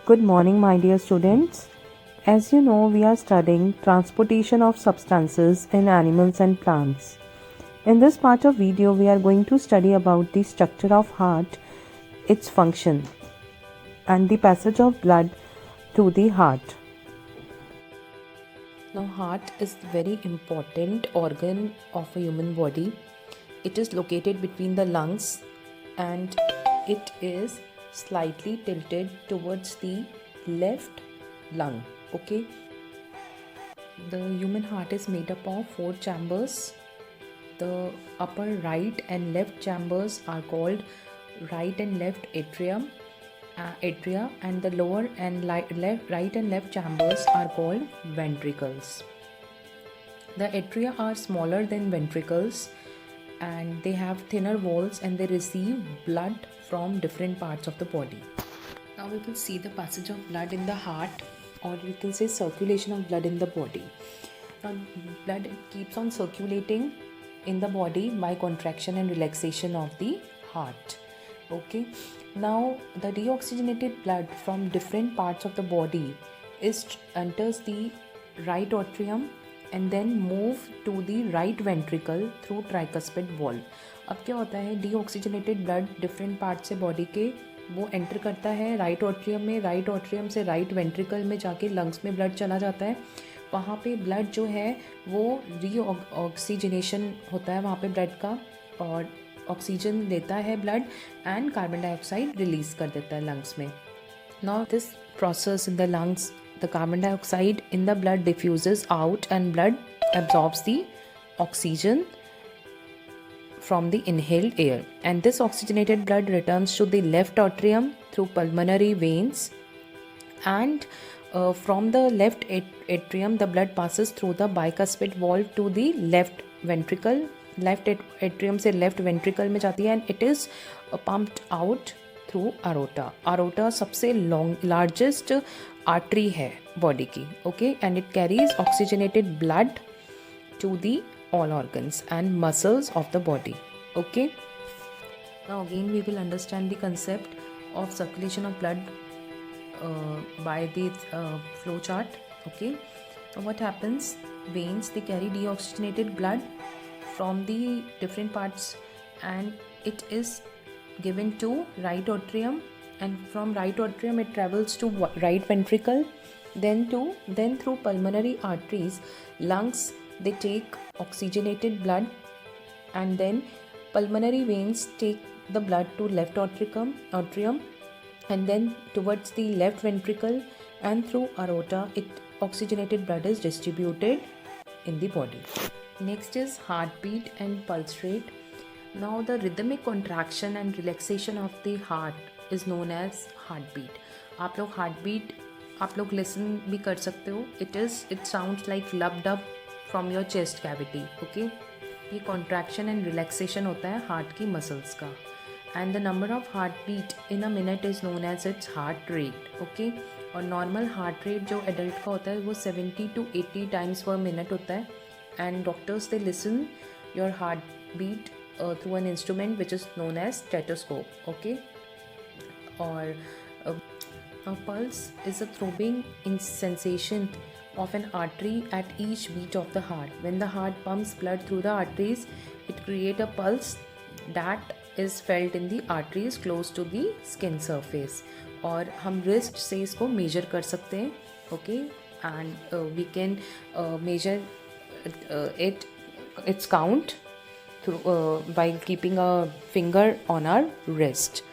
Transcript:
Good morning, my dear students. As you know, we are studying transportation of substances in animals and plants. In this part of video, we are going to study about the structure of heart, its function, and the passage of blood to the heart. Now, heart is a very important organ of a human body. It is located between the lungs and it is slightly tilted towards the left lung. Okay, the human heart is made up of 4 chambers. The upper right and left chambers are called right and left atria, and the lower and right and left chambers are called ventricles. The atria are smaller than ventricles and they have thinner walls and they receive blood from different parts of the body. Now we will see the passage of blood in the heart, or we can say circulation of blood in the body. Now blood keeps on circulating in the body by contraction and relaxation of the heart. Okay, now the deoxygenated blood from different parts of the body enters the right atrium and then move to the right ventricle through tricuspid valve. अब क्या होता है, deoxygenated blood different part से body के वो enter करता है right atrium में, राइट ऑट्रियम से राइट वेंट्रिकल में जाके लंग्स में ब्लड चला जाता है. वहाँ पे ब्लड जो है वो रीऑक्सीजनेशन होता है वहाँ पे ब्लड का, और ऑक्सीजन लेता है blood and carbon dioxide release कर देता है लंग्स में. Now this process in the lungs, the carbon dioxide in the blood diffuses out and blood absorbs the oxygen from the inhaled air, and this oxygenated blood returns to the left atrium through pulmonary veins, and from the left atrium the blood passes through the bicuspid valve to the left ventricle. Left atrium से left ventricle में जाती है and it is pumped out through aorta. Aorta सबसे largest artery है body की. Okay, and it carries oxygenated blood to the all organs and muscles of the body. Okay, now again we will understand the concept of circulation of blood by the flow chart. Okay, so what happens, veins they carry deoxygenated blood from the different parts and it is given to right atrium, and from right atrium it travels to right ventricle, then through pulmonary arteries, lungs, they take oxygenated blood, and then pulmonary veins take the blood to left atrium and then towards the left ventricle, and through aorta oxygenated blood is distributed in the body. Next is heartbeat and pulse rate. Now the rhythmic contraction and relaxation of the heart is known as heartbeat. आप लोग heartbeat आप लोग listen भी कर सकते हो. It sounds like lub dub from your chest cavity. Okay, ये contraction and relaxation होता है heart की muscles का. And the number of heartbeat in a minute is known as its heart rate. Okay, और normal heart rate जो adult का होता है वो 70 to 80 times per minute होता है. And doctors they listen your heartbeat through an instrument which is known as stethoscope. Okay, or a pulse is a throbbing sensation of an artery at each beat of the heart. When the heart pumps blood through the arteries, it creates a pulse that is felt in the arteries close to the skin surface. और हम wrist से इसको measure कर सकते हैं. Okay, and we can measure its count through by keeping a finger on our wrist.